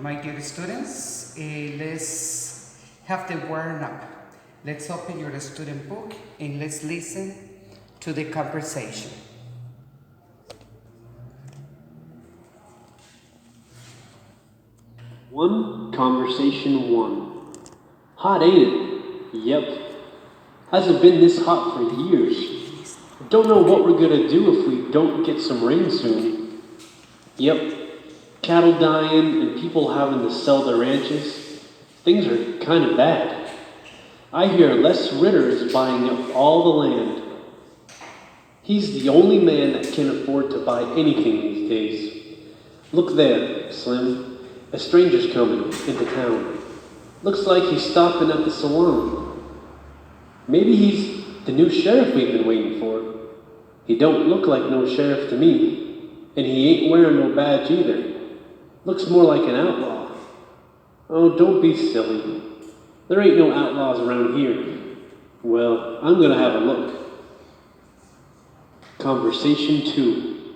my dear students. Let's have the warm up. Let's open your student book and let's listen to the conversation. Conversation 1. Hot, ain't it? Yep. Hasn't been this hot for years. Don't know what we're gonna do if we don't get some rain soon. Yep. Cattle dying and people having to sell their ranches. Things are kind of bad. I hear Les Ritter is buying up all the land. He's the only man that can afford to buy anything these days. Look there, Slim. A stranger's coming into town. Looks like he's stopping at the salon. Maybe he's the new sheriff we've been waiting for. He don't look like no sheriff to me, and he ain't wearing no badge either. Looks more like an outlaw. Oh, don't be silly. There ain't no outlaws around here. Well, I'm gonna have a look. Conversation 2.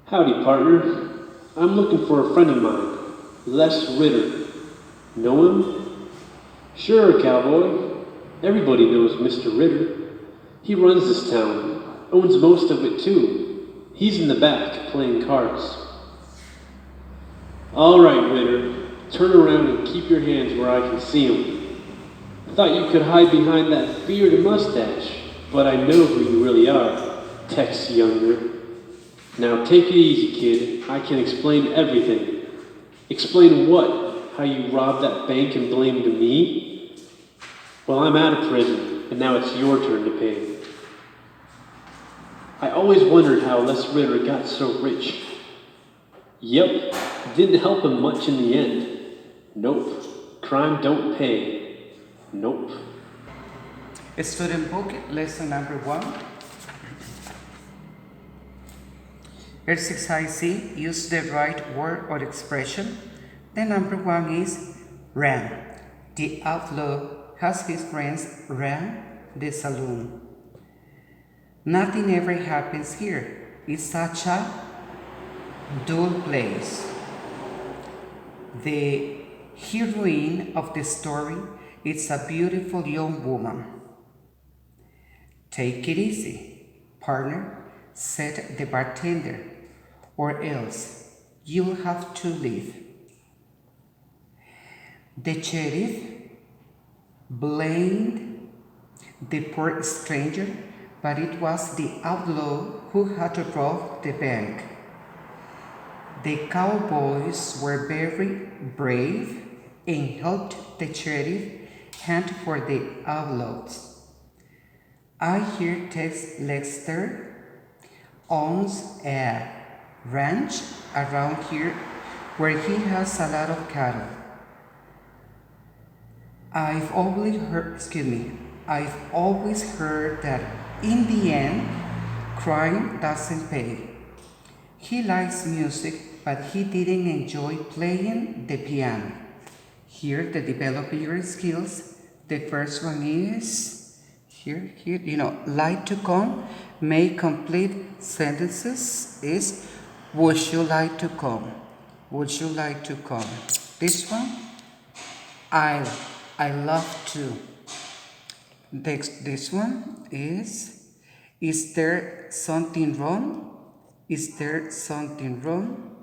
Howdy, partner. I'm looking for a friend of mine, Les Ritter. Know him? Sure, cowboy. Everybody knows Mr. Ritter. He runs this town, owns most of it too. He's in the back playing cards. All right, Ritter. Turn around and keep your hands where I can see them. I thought you could hide behind that beard and mustache, but I know who you really are, Tex Younger. Now take it easy, kid. I can explain everything. Explain what? How you robbed that bank and blamed me? Well, I'm out of prison, and now it's your turn to pay. I always wondered how Les Ritter got so rich. Yep, didn't help him much in the end. Nope, crime don't pay. Nope. Student book, lesson number 1. Exercise C, use the right word or expression. The number 1 is ran. The outlaw has his friends ran the saloon. Nothing ever happens here. It's such a dull place. The heroine of the story is a beautiful young woman. Take it easy, partner, said the bartender, or else you'll have to leave. The sheriff blamed the poor stranger, but it was the outlaw who had robbed the bank. The cowboys were very brave and helped the sheriff hunt for the outlaws. I hear Tex Lexter owns a ranch around here where he has a lot of cattle. I've always heard that in the end, crime doesn't pay. He likes music, but he didn't enjoy playing the piano. Here, to develop your skills, the first one is, like to come, make complete sentences is, would you like to come? Would you like to come? This one, I love to. This one is there something wrong? Is there something wrong?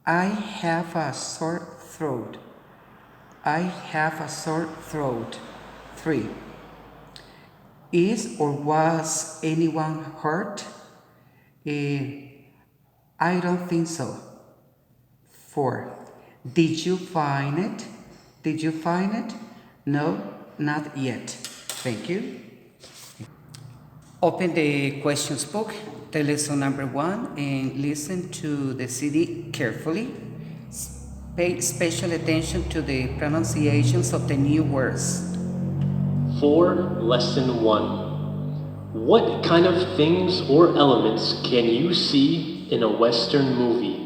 I have a sore throat. I have a sore throat. 3. Is or was anyone hurt? I don't think so. 4. Did you find it? Did you find it? No, not yet. Thank you. Open the questions book, the lesson number 1, and listen to the CD carefully. Pay special attention to the pronunciations of the new words. 4. Lesson 1. What kind of things or elements can you see in a Western movie?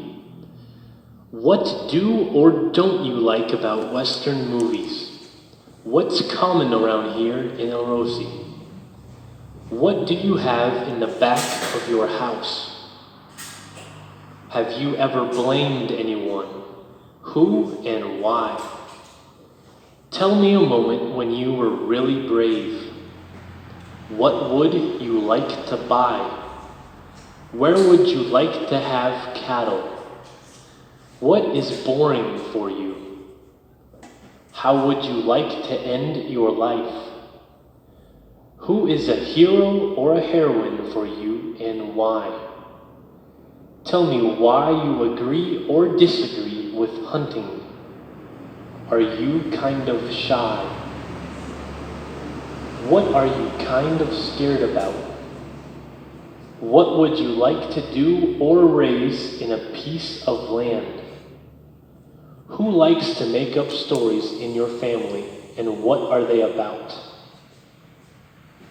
What do or don't you like about Western movies? What's common around here in El Rossi? What do you have in the back of your house? Have you ever blamed anyone? Who and why? Tell me a moment when you were really brave. What would you like to buy? Where would you like to have cattle? What is boring for you? How would you like to end your life? Who is a hero or a heroine for you and why? Tell me why you agree or disagree with hunting. Are you kind of shy? What are you kind of scared about? What would you like to do or raise in a piece of land? Who likes to make up stories in your family and what are they about?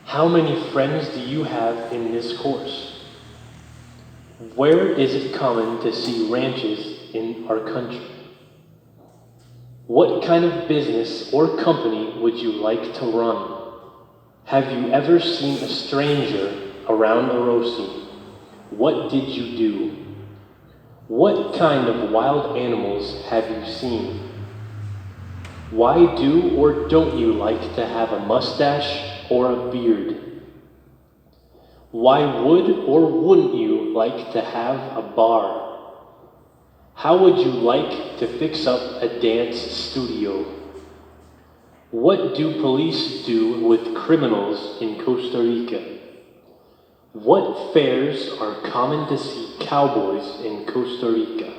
How many friends do you have in this course? Where is it common to see ranches in our country? What kind of business or company would you like to run? Have you ever seen a stranger around Orosi? What did you do? What kind of wild animals have you seen? Why do or don't you like to have a mustache or a beard? Why would or wouldn't you like to have a bar? How would you like to fix up a dance studio? What do police do with criminals in Costa Rica? What fairs are common to see cowboys in Costa Rica?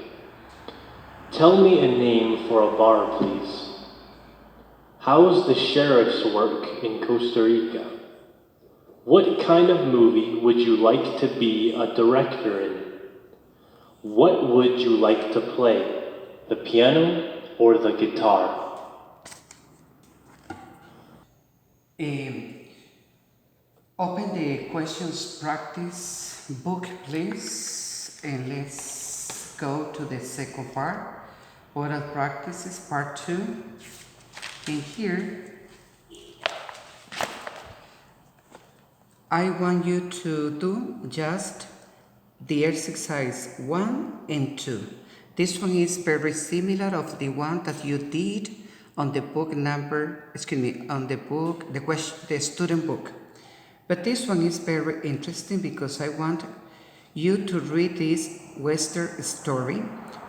Tell me a name for a bar, please. How's the sheriff's work in Costa Rica? What kind of movie would you like to be a director in? What would you like to play, the piano or the guitar? Open the questions practice book, please, and let's go to the second part, oral practices, part 2. And here, I want you to do just the exercise 1 and 2. This one is very similar of the one that you did on the book on the book, the student book. But this one is very interesting because I want you to read this Western story.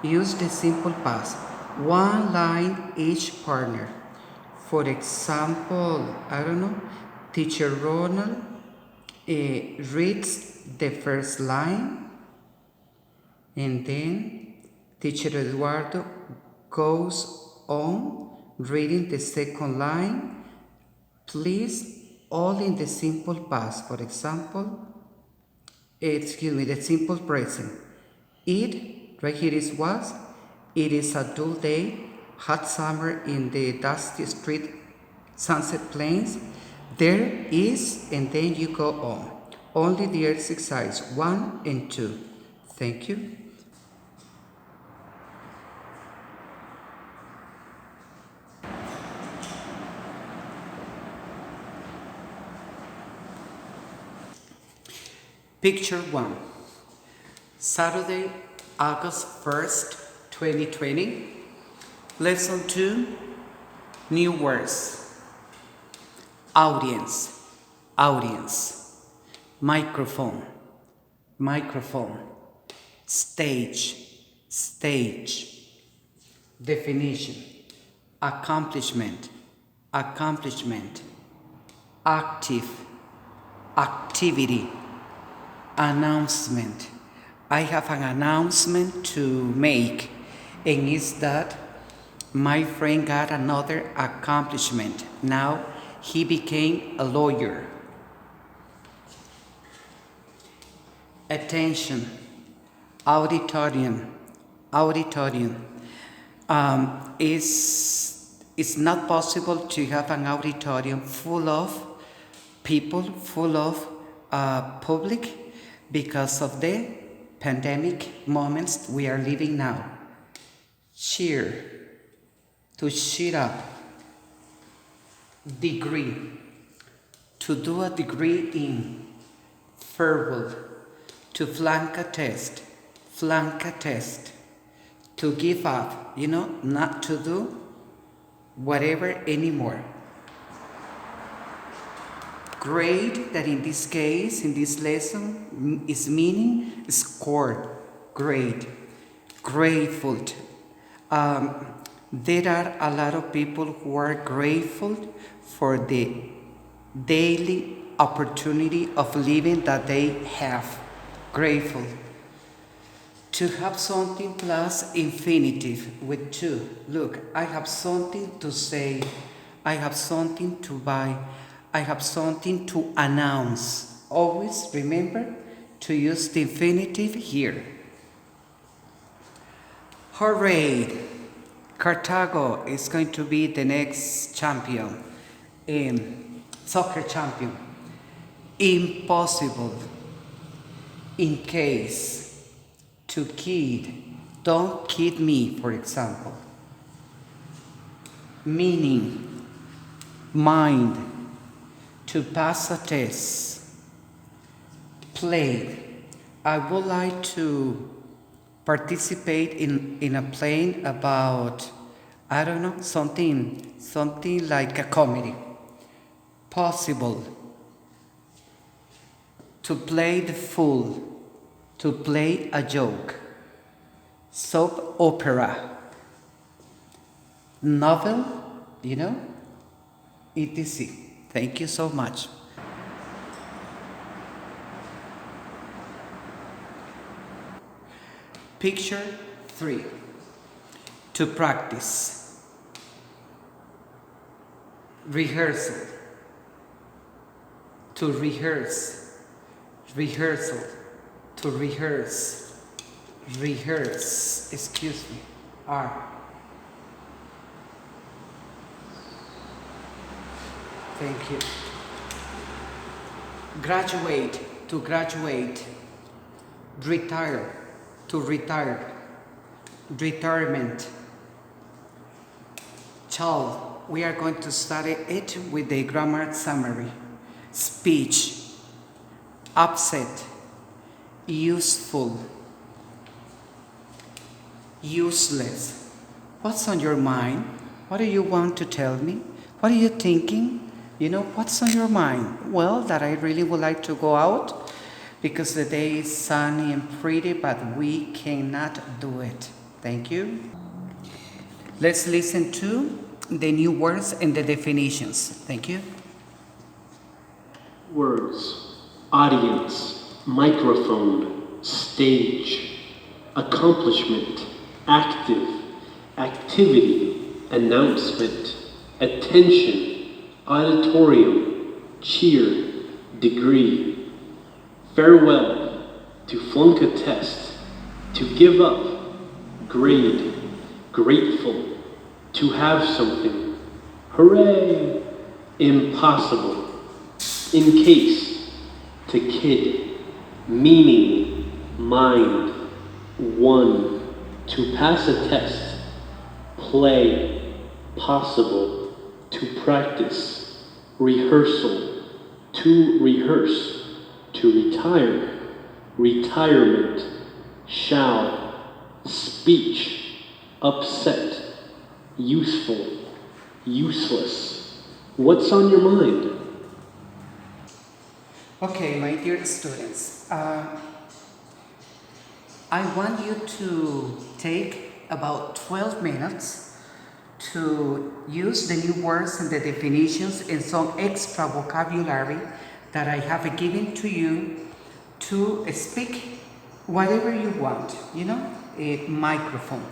Use the simple past. One line each partner. For example, I don't know, Teacher Ronald reads the first line, and then Teacher Eduardo goes on reading the second line. Please, all in the simple past. For example, the simple present. It, right here is was. It is a dull day, hot summer in the dusty street, sunset plains. There is, and then you go on. Only the exercise 1 and 2. Thank you. Picture 1. Saturday, August 1st, 2020. Lesson 2. New words. Audience. Audience. Microphone. Microphone. Stage. Stage. Definition. Accomplishment. Accomplishment. Active. Activity. Announcement. I have an announcement to make, and it's that my friend got another accomplishment. Now he became a lawyer. Attention. Auditorium. Auditorium. It's not possible to have an auditorium full of people, full of public, because of the pandemic moments we are living now. Cheer. To cheer up. Degree. To do a degree in. Farewell. To flunk a test. flunk a test, to give up, not to do whatever anymore. Grade, that in this case, in this lesson, is meaning score, grade, grateful. There are a lot of people who are grateful for the daily opportunity of living that they have. Grateful. To have something plus infinitive with to. Look, I have something to say. I have something to buy. I have something to announce. Always remember to use the infinitive here. Hooray! Cartago is going to be the next champion, soccer champion. Impossible. In case. To kid. Don't kid me, for example. Meaning. Mind. To pass a test. Play. I would like to participate in a play about, I don't know, something like a comedy. Possible. To play the fool. To play a joke. Soap opera. Novel, etc. Thank you so much. Picture 3. To practice. Rehearsal. To rehearse. Rehearsal. To rehearse. Rehearse. Excuse me. R. Thank you. Graduate. To graduate. Retire. To retire. Retirement. Child, we are going to study it with the grammar summary. Speech. Upset. Useful. Useless. What's on your mind? What do you want to tell me? What are you thinking? What's on your mind? Well, that I really would like to go out because the day is sunny and pretty, but we cannot do it. Thank you. Let's listen to the new words and the definitions. Thank you. Words. Audience. Microphone. Stage. Accomplishment. Active. Activity. Announcement. Attention. Auditorium. Cheer. Degree. Farewell. To flunk a test. To give up. Grade. Grateful. To have something. Hooray! Impossible. In case. To kid. Meaning. Mind. One. To pass a test. Play. Possible. To practice. Rehearsal. To rehearse. To retire. Retirement. Shall. Speech. Upset. Useful. Useless. What's on your mind? Okay, my dear students, I want you to take about 12 minutes to use the new words and the definitions and some extra vocabulary that I have given to you to speak whatever you want, a microphone.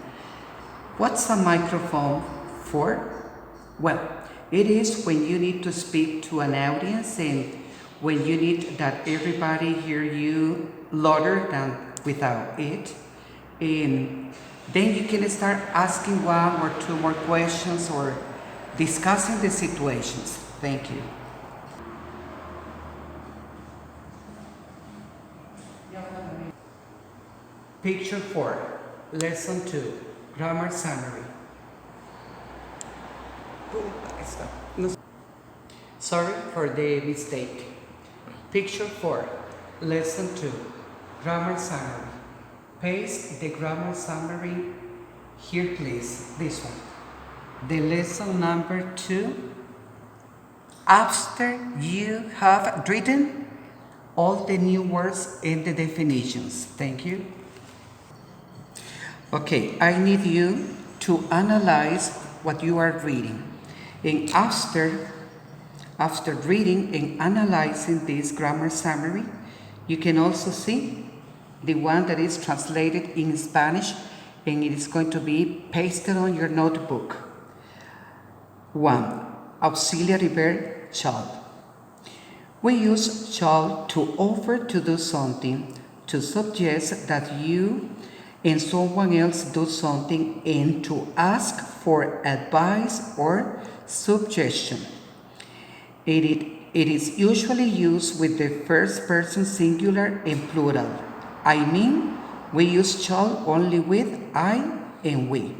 What's a microphone for? Well, it is when you need to speak to an audience and when you need that everybody hear you louder than without it. And then you can start asking one or two more questions or discussing the situations. Thank you. Picture 4, Lesson 2, Grammar Summary. Sorry for the mistake. Picture 4, Lesson 2, Grammar Summary. Paste the grammar summary here, please. This one. The lesson number 2. After you have written all the new words and the definitions. Thank you. Okay, I need you to analyze what you are reading. And after reading and analyzing this grammar summary, you can also see the one that is translated in Spanish, and it is going to be pasted on your notebook. 1. Auxiliary verb shall. We use shall to offer to do something, to suggest that you and someone else do something, and to ask for advice or suggestion. It is usually used with the first person singular and plural. I mean, we use shall only with I and we.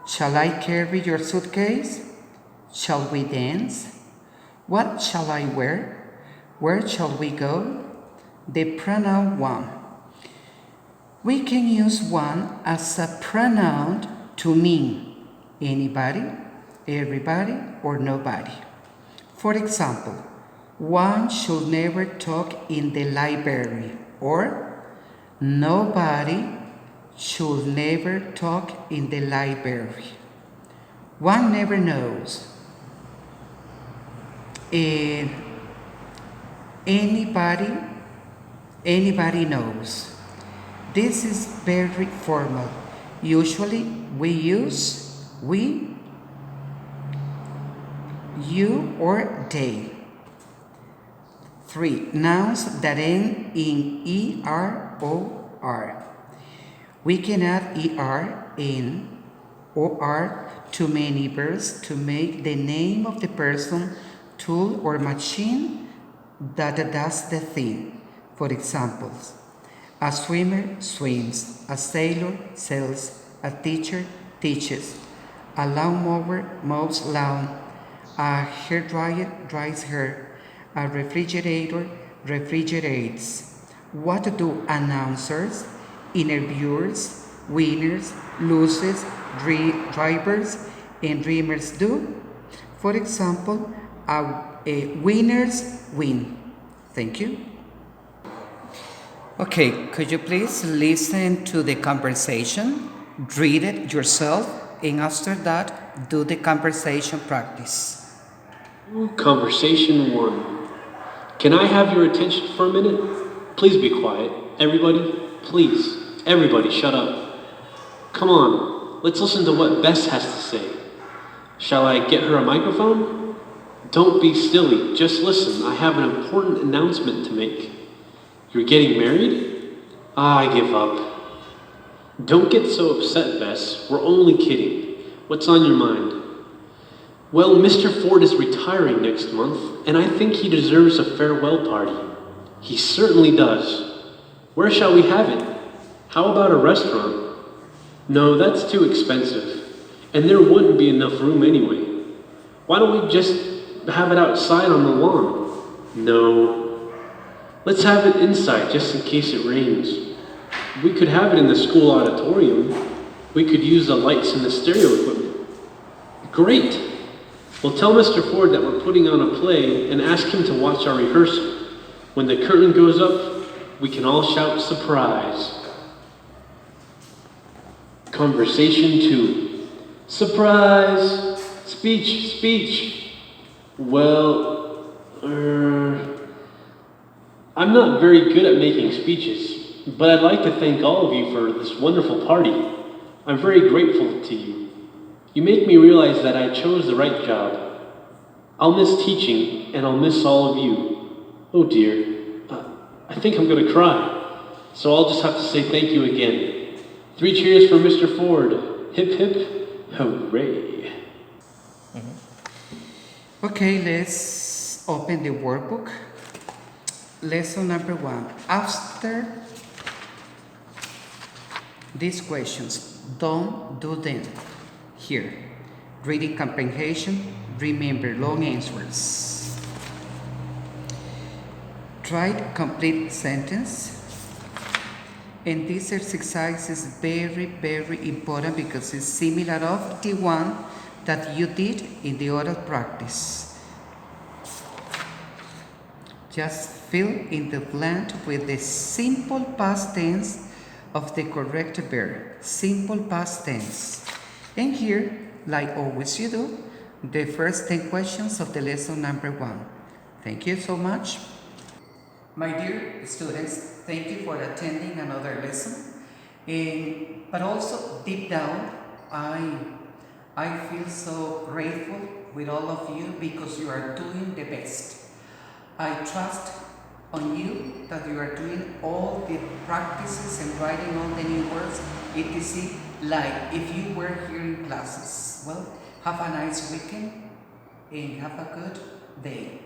Shall I carry your suitcase? Shall we dance? What shall I wear? Where shall we go? The pronoun one. We can use one as a pronoun to mean anybody, everybody, or nobody. For example, one should never talk in the library, or nobody should never talk in the library. One never knows. Anybody knows. This is very formal. Usually we use we, you, or they. 3. Nouns that end in er, or. We can add er in or to many verbs to make the name of the person, tool, or machine that does the thing. For example, a swimmer swims, a sailor sails, a teacher teaches, a lawnmower mows lawn, a hairdryer dries hair, a refrigerator refrigerates. What do announcers, interviewers, winners, losers, drivers, and dreamers do? For example, winners win. Thank you. Okay, could you please listen to the conversation, read it yourself, and after that, do the conversation practice. Conversation 1. Can I have your attention for a minute? Please be quiet. Everybody, please. Everybody, shut up. Come on, let's listen to what Bess has to say. Shall I get her a microphone? Don't be silly, just listen. I have an important announcement to make. You're getting married? I give up. Don't get so upset, Bess. We're only kidding. What's on your mind? Well, Mr. Ford is retiring next month, and I think he deserves a farewell party. He certainly does. Where shall we have it? How about a restaurant? No, that's too expensive, and there wouldn't be enough room anyway. Why don't we just have it outside on the lawn? No. Let's have it inside just in case it rains. We could have it in the school auditorium. We could use the lights and the stereo equipment. Great! Well, tell Mr. Ford that we're putting on a play and ask him to watch our rehearsal. When the curtain goes up, we can all shout surprise. Conversation 2. Surprise! Speech. Well, I'm not very good at making speeches, but I'd like to thank all of you for this wonderful party. I'm very grateful to you. You make me realize that I chose the right job. I'll miss teaching, and I'll miss all of you. Oh dear, I think I'm gonna cry. So I'll just have to say thank you again. 3 cheers for Mr. Ford. Hip hip, hooray. Okay, let's open the workbook. Lesson number 1. After these questions, don't do them. Here, reading comprehension, remember long answers. Write complete sentence. And this exercise is very, very important because it's similar of the one that you did in the oral practice. Just fill in the blank with the simple past tense of the correct verb. Simple past tense. And here, like always you do, the first 10 questions of the lesson number 1. Thank you so much. My dear students, thank you for attending another lesson. But also deep down, I feel so grateful with all of you because you are doing the best. I trust on you that you are doing all the practices and writing all the new words, etc. like if you were here in classes. Well, have a nice weekend and have a good day.